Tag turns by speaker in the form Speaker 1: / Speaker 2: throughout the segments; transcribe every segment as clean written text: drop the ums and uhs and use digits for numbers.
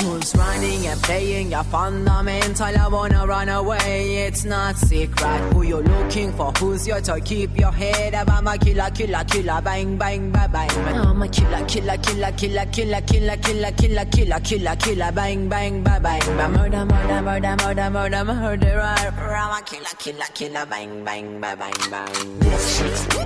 Speaker 1: Who's running and playing your fundamental? I wanna run away, it's not secret. Who you looking for? Who's your toy? Keep your head up. I'm a killer, killer, killer, bang, bang, bang, bang. I'm a killer, killer, killer, killer, killer, killer, killer, killer, killer, killer, killer, bang, bang, bang, bang. Murder, murder, murder, murder, murder, murderer. I'm a killer, killer, killer, bang, bang, bang, bang, bang. This shit.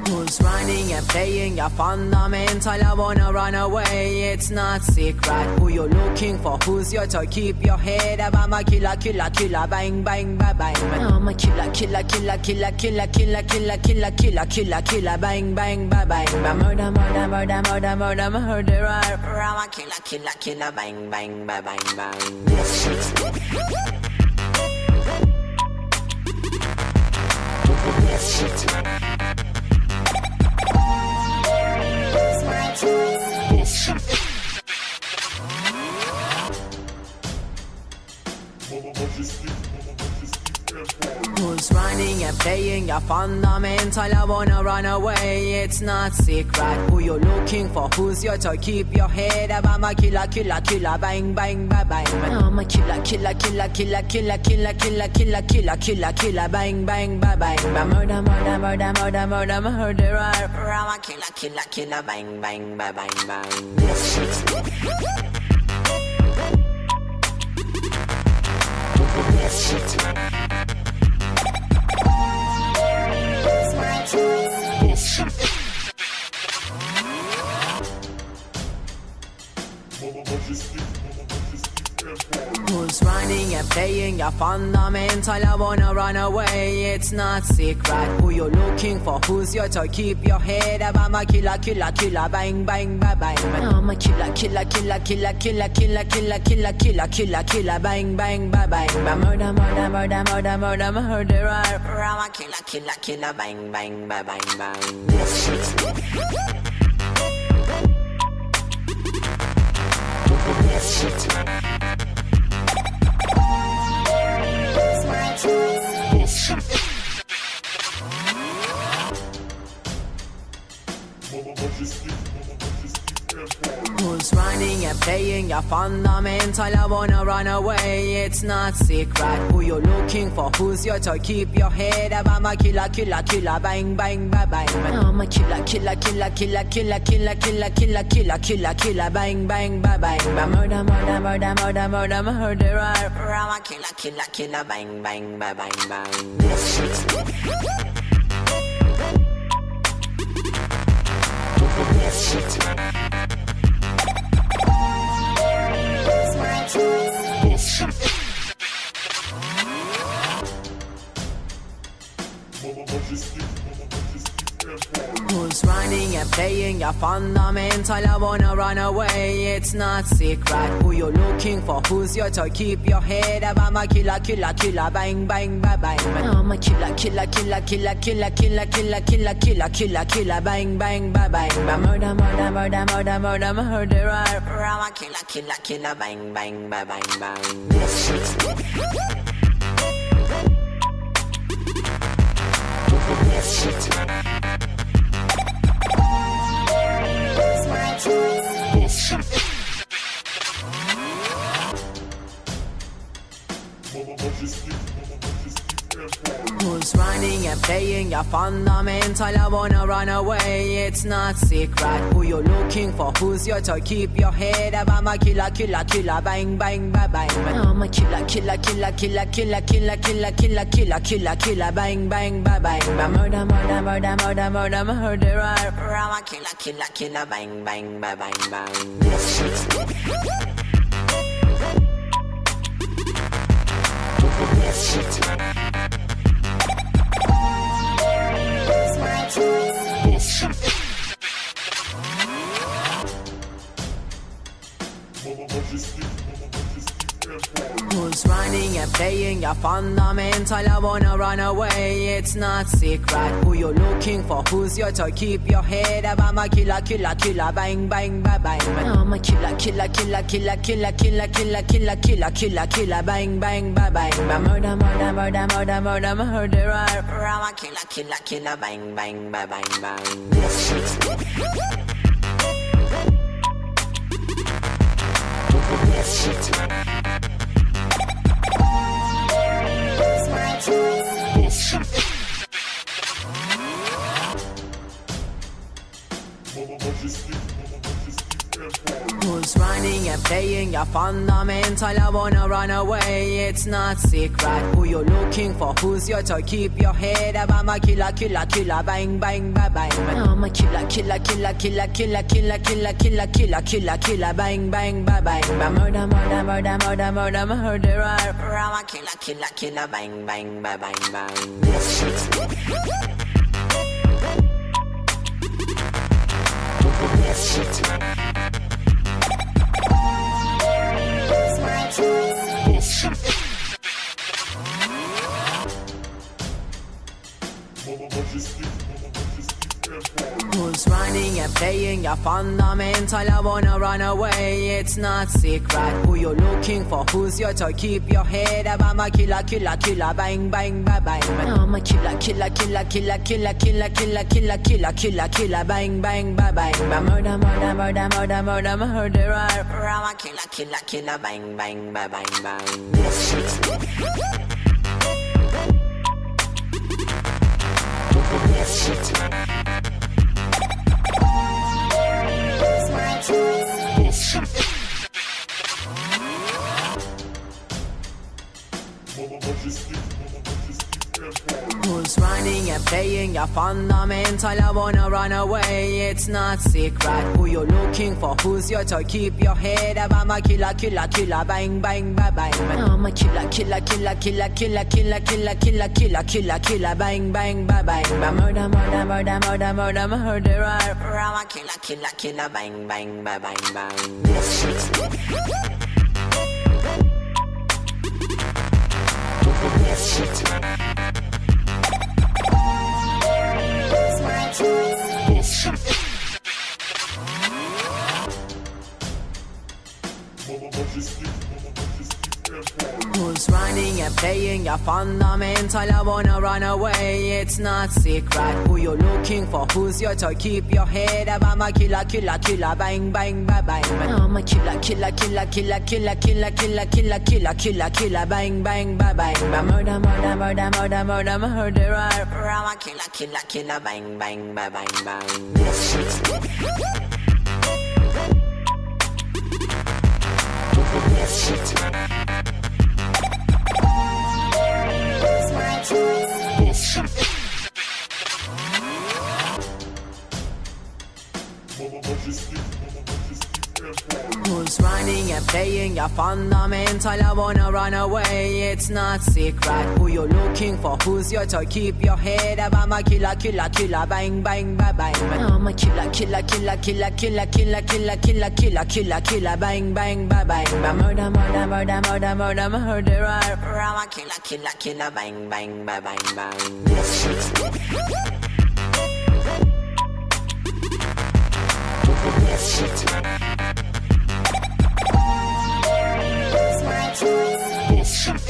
Speaker 1: Who's running and playing your fundamental? I wanna run away, it's not secret. Who you looking for? Who's your toy? Keep your head up. I'm a killer, killer, killer, bang, bang, bang, bang. I'm a killer, killer, killer, killer, killer, killer, killer, killer, killer, killer, killer, bang, bang, bang, bang. Murder, murder, murder, murder, murder, murderer. I'm a killer, killer, killer, bang, bang, bang, bang, bang. This shit. This shit. Who's running and playing your fundamental? I wanna run away, it's not secret. Who you looking for? Who's your toy? Keep your head up. I'm a killer, killer, killer, bang, bang, bang, bang. I'm a killer, killer, killer, killer, killer, killer, killer, killer, killer, killer, killer, bang, bang, bang, bang. Murder, murder, murder, murder, murder, murderer. I'm a killer, killer, killer, bang, bang, bang, bang, bang. This shit. This shit. Who's running and playing your fundamental? I wanna run away, it's not secret. Who you looking for? Who's your toy? Keep your head up. I'm a killer, killer, killer, bang, bang, bang, bang. I'm a killer, killer, killer, killer, killer, killer, killer, killer, killer, killer, killer, bang, bang, bang, bang. Murder, murder, murder, murder, murder, murderer. I'm a killer, killer, killer, bang, bang, bang, bang, bang. This shit. This shit. Who's running and playing your fundamental? I wanna run away, it's not secret. Who you looking for? Who's your toy? Keep your head up. I'm a killer, killer, killer, bang, bang, bang, bang. I'm a killer, killer, killer, killer, killer, killer, killer, killer, killer, killer, killer, bang, bang, bang, bang. Murder, murder, murder, murder, murder, murderer. I'm a killer, killer, killer, bang, bang, bang, bang, bang. This shit. This shit. Who's running and playing your fundamental? I wanna run away, it's not secret. Who you looking for? Who's your toy? Keep your head up. I'm a killer, killer, killer, bang, bang, bang, bang. I'm a killer, killer, killer, killer, killer, killer, killer, killer, killer, killer, killer, bang, bang, bang, bang. Murder, murder, murder, murder, murder, murderer. I'm a killer, killer, killer, bang, bang, bang, bang, bang. This shit. This shit. This shit. Who's running and playing your fundamental? I wanna run away, it's not secret. Who you looking for? Who's your toy? Keep your head up. I'm a killer, killer, killer, bang, bang, bang, bang. I'm a killer, killer, killer, killer, killer, killer, killer, killer, killer, killer, killer, bang, bang, bang, bang. Murder, murder, murder, murder, murder, murderer. I'm a killer, killer, killer, bang, bang, bang, bang, bang. This shit. This shit. This shit. Who's running and playing playing your fundamental. I wanna run away, it's not secret. Who you looking for? Who's your toy? Keep your head up. I'm a killer, killer, killer, bang, bang, bang, bang. I'm a killer, killer, killer, killer, killer, killer, killer, killer, killer, killer, killer, bang, bang, bang, bang. Murder, murder, murder, murder, murder, murderer. I'm a killer, killer, killer, bang, bang, bang, bang, bang. This shit's this shit. This shit. Who's running and playing your fundamental? I wanna run away, it's not secret. Who you looking for? Who's your toy? Keep your head up. I'm a killer, killer, killer, bang, bang, bang, bang. I'm a killer, killer, killer, killer, killer, killer, killer, killer, killer, killer, killer, bang, bang, bang, bang. Murder, murder, murder, murder, murder, murderer. I'm a killer, killer, killer, bang, bang, bang, bang, bang. This shit's this shit. This shit. Who's running and playing your fundamental? I wanna run away, it's not secret. Who you looking for? Who's your toy? Keep your head up. I'm a killer, killer, killer, bang, bang, bang, bang. I'm a killer, killer, killer, killer, killer, killer, killer, killer, killer, killer, killer, bang, bang, bang, bang. Murder, murder, murder, murder, murder, murderer. I'm a killer, killer, killer, bang, bang, bang, bang, bang. This shit's this shit. This shit. Who's running and playing your fundamental? I wanna run away, it's not secret. Who you looking for? Who's your toy? Keep your head up. I'm a killer, killer, killer, bang, bang, bang, bang. I'm a killer, killer, killer, killer, killer, killer, killer, killer, killer, killer, killer, bang, bang, bang, bang. Murder, murder, murder, murder, murder, murderer. I'm a killer, killer, killer, bang, bang, bang, bang, bang. This shit's this shit. This shit. Who's running and playing your fundamental? I wanna run away, it's not secret. Who you looking for? Who's your toy? Keep your head up. I'm a killer, killer, killer, bang, bang, bang, bang. I'm a killer, killer, killer, killer, killer, killer, killer, killer, killer, killer, killer, bang, bang, bang, bang. Murder, murder, murder, murder, murder, murderer. I'm a killer, killer, killer, bang, bang, bang, bang, bang. This shit's this shit. This shit. Who's running and playing your fundamental? I wanna run away, it's not secret. Who you looking for? Who's your toy? Keep your head up. I'm a killer, killer, killer, bang, bang, bang, bang. I'm a killer, killer, killer, killer, killer, killer, killer, killer, killer, killer, killer, bang, bang, bang, bang. Murder, murder, murder, murder, murder, murderer. I'm a killer, killer, killer, bang, bang, bang, bang, bang. This shit's this shit. This shit.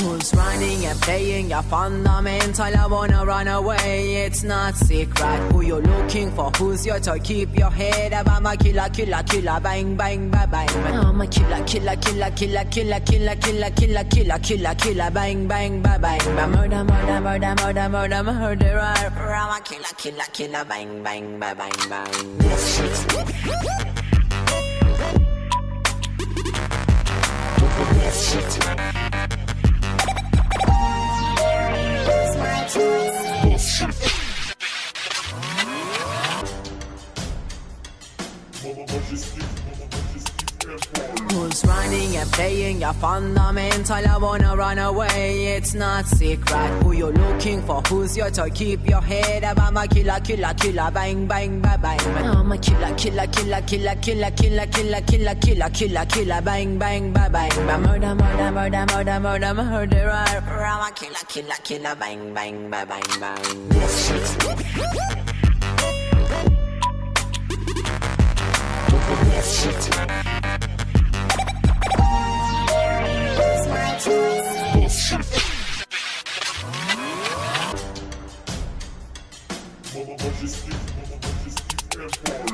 Speaker 1: Who's running and playing your fundamental? I wanna run away, it's not secret. Who you looking for? Who's your toy? Keep your head up. I'm a killer, killer, killer, bang, bang, bang, bang. I'm a killer, killer, killer, killer, killer, killer, killer, killer, killer, killer, killer, bang, bang, bang, bang. Murder, murder, murder, murder, murder, murderer. I'm a killer, killer, killer, bang, bang, bang, bang, bang. This shit's this shit. This shit. Who's Who's running and playing your fundamental? I wanna run away, it's not secret. Who you looking for? Who's your toy? Keep your head up. I'm a killer, killer, killer, bang, bang, bang, bang. I'm a killer, killer, killer, killer, killer, killer, killer, killer, killer, killer, killer, bang, bang, bang, bang. Murder, murder, murder, murder, murder, murderer. I'm a killer, killer, killer, bang, bang, bang, bang, bang. Bullshit.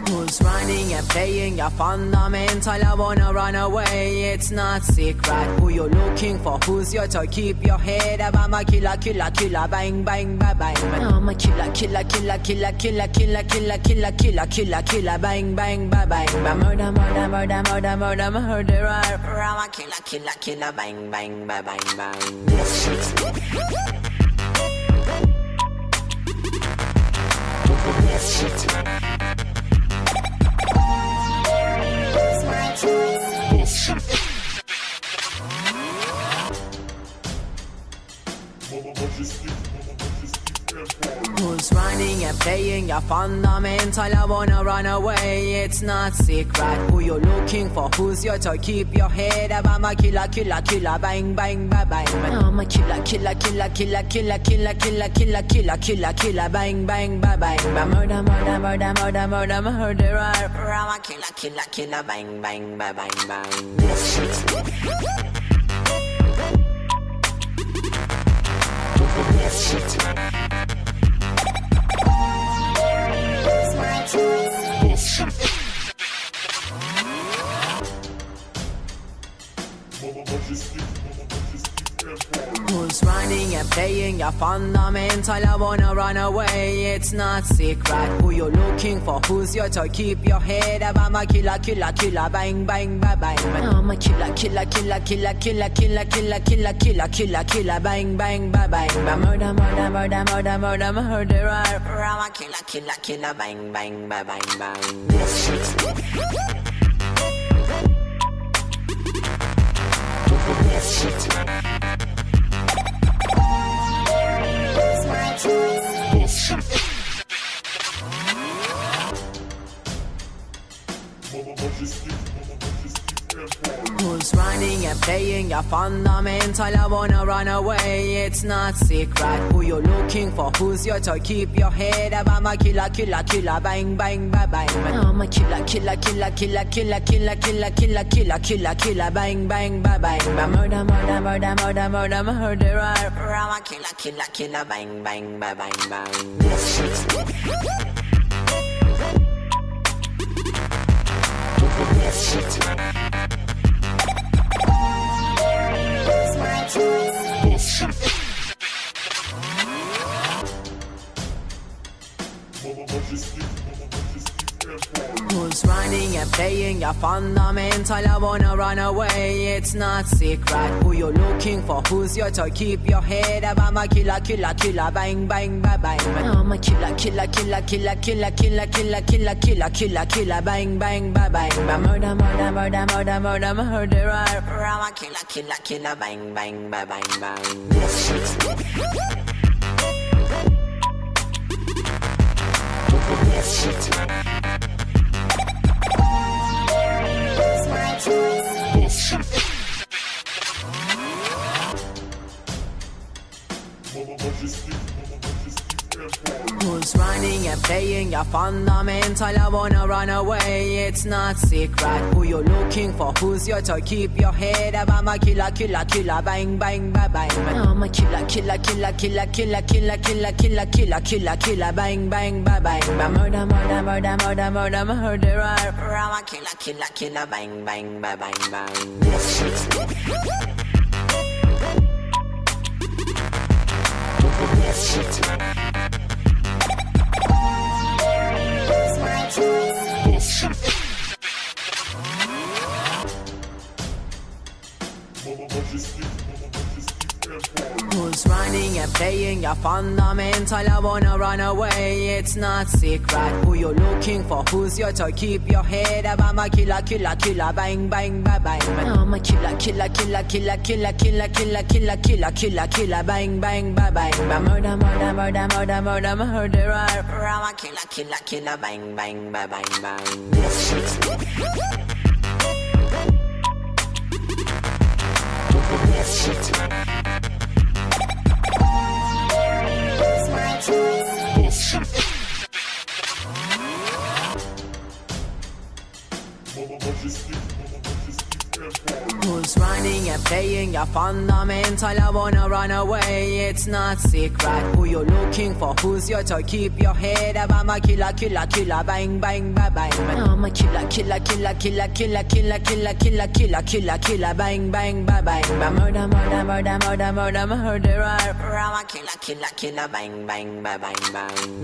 Speaker 1: Who's running and playing your fundamental? I wanna run away, it's not secret. Who you looking for? Who's your toy? Keep your head up. I'm a killer, killer, killer, bang, bang, bang, bang. I'm a killer, killer, killer, killer, killer, killer, killer, killer, killer, killer, killer, bang, bang, bang, bang. Murder, murder, murder, murder, murder, murderer. I'm a killer, killer, killer, bang, bang, bang, bang, bang. Bullshit. Who's running and playing your fundamental? I wanna run away, it's not secret. Who you looking for? Who's your toy? Keep your head up. I'm a killer, killer, killer, bang, bang, bang, bang. I'm a killer, killer, killer, killer, killer, killer, killer, killer, killer, killer, killer, bang, bang, bang, bang. Murder, murder, murder, murder, murder, murderer. I'm a killer, killer, killer, bang, bang, bang, bang, bang. Bullshit. Who's running and playing your fundamental? I wanna run away, it's not secret. Who you looking for? Who's your toy? Keep your head up. I'm a killer, killer, killer, bang, bang, bang, bang. I'm a killer, killer, killer, killer, killer, killer, killer, killer, killer, killer, killer, bang, bang, bang, bang. Murder, murder, murder, murder, murder, murderer. I'm a killer, killer, killer, bang, bang, bang, bang, bang. Bullshit. Who's running and playing your fundamental? I wanna run away, it's not secret. Who you looking for? Who's your toy? Keep your head up. I'm a killer, killer, killer, bang, bang, bang, bang. I'm a killer, killer, killer, killer, killer, killer, killer, killer, killer, killer, killer, bang, bang, bang, bang. Murder, murder, murder, murder, murder, murderer. I'm a killer, killer, killer, bang, bang, bang, bang, bang. Bullshit. Who's running and playing your fundamental? I wanna run away, it's not secret. Who you looking for? Who's your toy? Keep your head up. I'm a killer, killer, killer, bang, bang, bang, bang. I'm a killer, killer, killer, killer, killer, killer, killer, killer, killer, killer, killer, bang, bang, bang, bang. Murder, murder, murder, murder, murder, murderer. I'm a killer, killer, killer, bang, bang, bang, bang, bang. Bullshit. Who's running and playing your fundamental? I wanna run away, it's not secret. Who you looking for? Who's your toy? Keep your head up. I'm a killer, killer, killer, bang, bang, bang, bang. I'm a killer, killer, killer, killer, killer, killer, killer, killer, killer, killer, killer, bang, bang, bang, bang. Murder, murder, murder, murder, murder, murderer. I'm a killer, killer, killer, bang, bang, bang, bang, bang. Bullshit. Who's running and playing your fundamental? I wanna run away, it's not secret. Who you looking for? Who's your toy? Keep your head up. I'm a killer, killer, killer, bang, bang, bang, bang. I'm a killer, killer, killer, killer, killer, killer, killer, killer, killer, killer, killer, bang, bang, bang, bang. Murder, murder, murder, murder, murder, murderer. I'm a killer, killer, killer, bang, bang, bang, bang, bang. Who's running and playing your fundamental? I wanna run away, it's not secret. Who you looking for? Who's your toy? Keep your head up. I'm a killer, killer, killer, bang, bang, bang, bang. I'm a killer, killer, killer, killer, killer, killer, killer, killer, killer, killer, killer, bang, bang, bang, bang. Murder, murder, murder, murder, murder, murderer. I'm a killer, killer, killer, bang, bang, bang, bang, bang.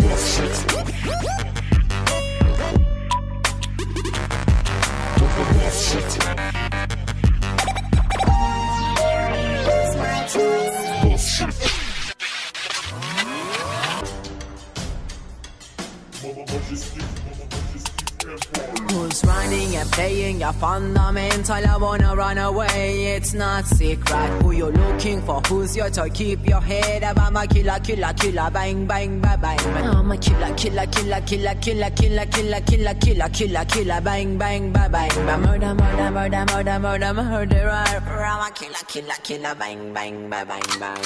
Speaker 1: Who's running and playing your fundamental? I wanna run away, it's not secret. Who you looking for? Who's your toy? Keep your head up. I'm a killer, killer, killer, bang, bang, bang, bang. I'm a killer, killer, killer, killer, killer, killer, killer, killer, killer, killer, killer, bang, bang, bang, bang. Murder, murder, murder, murder, murder, murderer. I'm a killer, killer, killer, bang, bang, bang, bang, bang.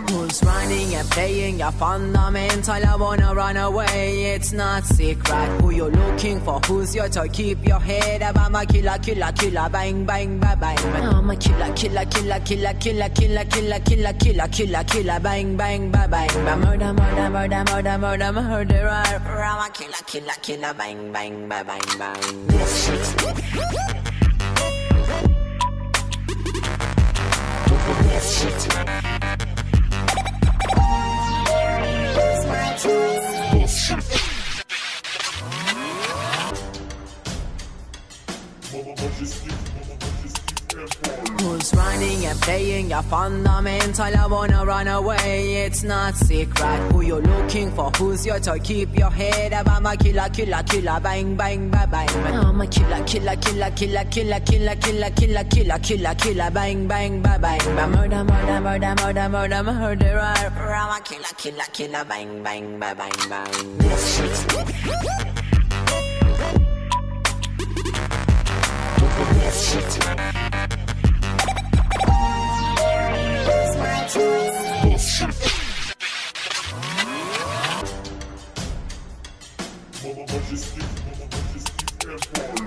Speaker 1: Who's running and playing your fundamental? I wanna run away, it's not secret. Who you looking for? Who's your toy? Keep your head up. I'm a killer, killer, killer, bang, bang, bang, bang. I'm a killer, killer, killer, killer, killer, killer, killer, killer, killer, killer, killer, bang, bang, bang, bang. Murder, murder, murder, murder, murder, murderer. I'm a killer, killer, killer, bang, bang, bang, bang, bang. Who's running and playing your fundamental? I wanna run away, it's not secret. Who you looking for? Who's your toy? Keep your head up. I'm a killer, killer, killer, bang, bang, bang, bang. I'm a killer, killer, killer, killer, killer, killer, killer, killer, killer, killer, killer, bang, bang, bang, bang. Murder, murder, murder, murder, murder, murderer. I'm a killer, killer, killer, bang, bang, bang, bang, bang.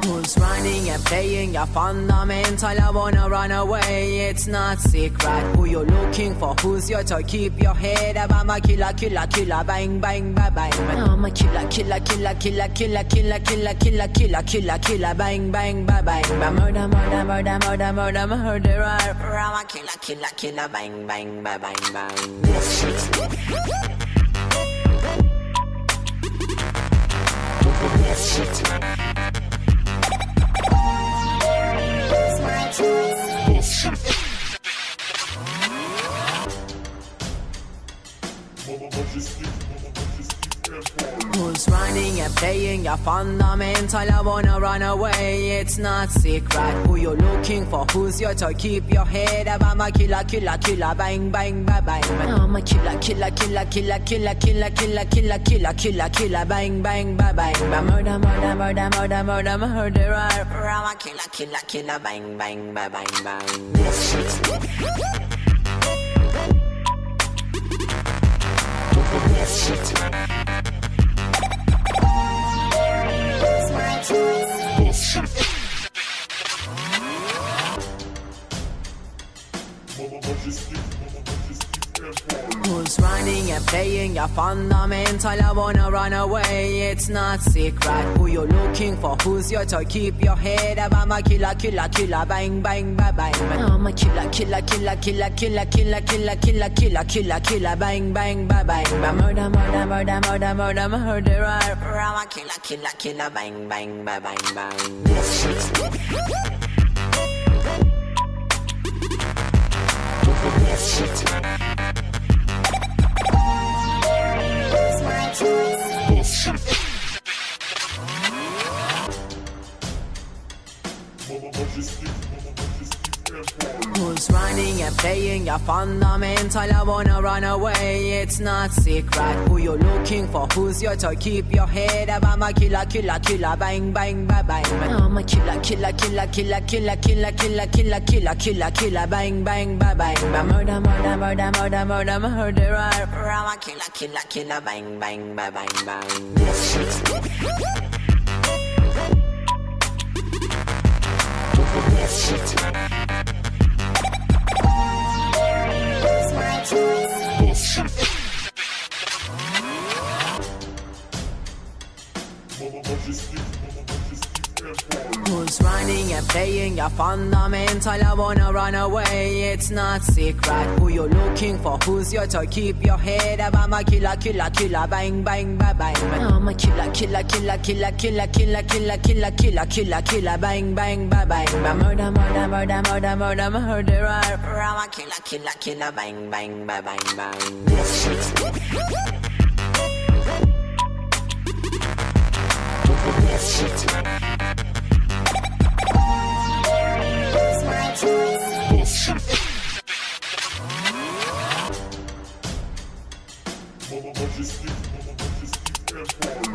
Speaker 1: Who's running and playing your fundamental? I wanna run away, it's not secret. Who you looking for? Who's your toy? Keep your head up. I'm a killer, killer, killer, bang, bang, bang, bang. I'm a killer, killer, killer, killer, killer, killer, killer, killer, killer, killer, killer, bang, bang, bang, bang. Murder, murder, murder, murder, murder, murderer. I'm a killer, killer, killer, bang, bang, bang, bang, bang. Who's running and playing your fundamental? I wanna run away, it's not secret. Who you looking for? Who's your toy? Keep your head up. I'm a killer, killer, killer, bang, bang, bang, bang. I'm a killer, killer, killer, killer, killer, killer, killer, killer, killer, killer, killer, bang, bang, bang, bang. Murder, murder, murder, murder, murder, murderer. I'm a killer, killer, killer, bang, bang, bang, bang, bang. Who's running and playing your fundamental. I wanna run away, it's not secret. Who you looking for? Who's your toy? Keep your head up. I'm a killer, killer, killer, bang, bang, bang, bang. I'm a killer, killer, killer, killer, killer, killer, killer, killer, killer, killer, killer, bang, bang, bang, bang. Murder, murder, murder, murder, murder, murderer. I'm a killer, killer, killer, bang, bang, bang, bang, bang. Bullshit. Who's running and playing your fundamental? I wanna run away, it's not secret. Who you looking for? Who's your toy? Keep your head up. I'm a killer, killer, killer, bang, bang, bang, bang. I'm a killer, killer, killer, killer, killer, killer, killer, killer, killer, killer, killer, bang, bang, bang, bang. Murder, murder, murder, murder, murder, murderer. I'm a killer, killer, killer, bang, bang, bang, bang, bang. Bullshit. Who's running and playing your fundamental? I wanna run away, it's not secret. Who you looking for? Who's your toy? Keep your head up. I'm a killer, killer, killer, bang, bang, bang, bang. I'm a killer, killer, killer, killer, killer, killer, killer, killer, killer, killer, killer, bang, bang, bang, bang. Murder, murder, murder, murder, murder, murderer. I'm a killer, killer, killer, bang, bang, bang, bang, bang. Bullshit.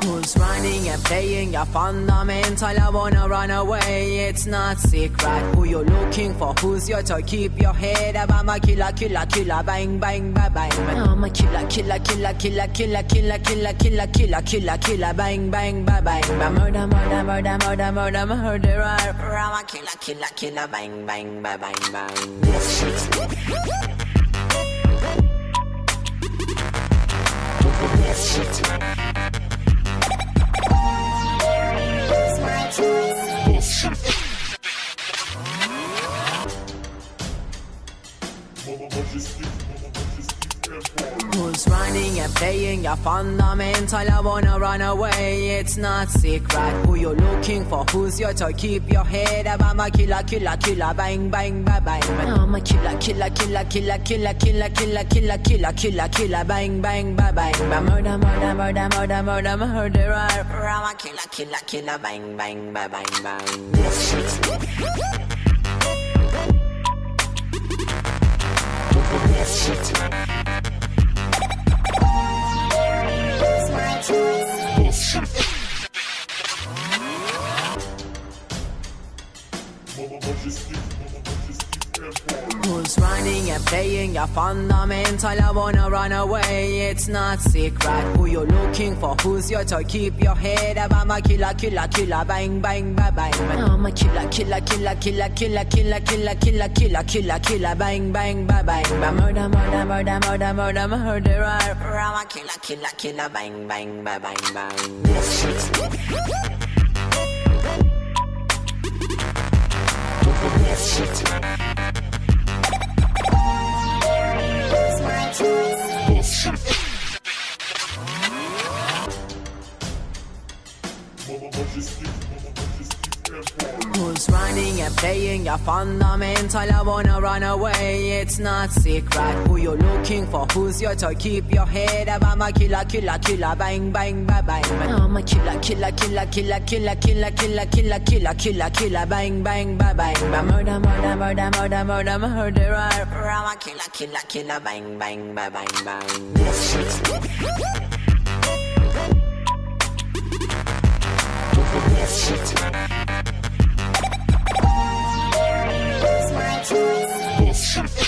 Speaker 1: Who's running and playing your fundamental? I wanna run away, it's not secret. Who you looking for? Who's your toy? Keep your head up. I'm a killer, killer, killer, bang, bang, bang, bang. I'm a killer, killer, killer, killer, killer, killer, killer, killer, killer, killer, killer, bang, bang, bang, bang. Murder, murder, murder, murder, murder, murderer. I'm a killer, killer, killer, bang, bang, bang, bang, bang. Bullshit. Who's running and playing your fundamental? I wanna run away, it's not secret. Who you looking for? Who's your toy? Keep your head up. I'm a killer, killer, killer, bang, bang, bang, bang. I'm a killer, killer, killer, killer, killer, killer, killer, killer, killer, killer, killer, bang, bang, bang, bang. Murder, murder, murder, murder, murder, murderer. I'm a killer, killer, killer, bang, bang, bang, bang, bang. Bullshit. Who's running and playing your fundamental? I wanna run away, it's not secret. Who you looking for? Who's your toy? Keep your head up. I'm a killer, killer, killer, bang, bang, bang, bang. I'm a killer, killer, killer, killer, killer, killer, killer, killer, killer, killer, killer, bang, bang, bang, bang. Murder, murder, murder, murder, murder, murderer. I'm a killer, killer, killer, bang, bang, bang, bang, bang. Bullshit. Who's running and playing your fundamental? I wanna run away, it's not secret. Who you looking for? Who's your toy? Keep your head up. I'm a killer, killer, killer, bang, bang, bang, bang. I'm a killer, killer, killer, killer, killer, killer, killer, killer, killer, killer, killer, bang, bang, bang, bang. Murder, murder, murder, murder, murder, murderer. I'm a killer, killer, killer, bang, bang, bang, bang, bang. Bullshit. Bullshit.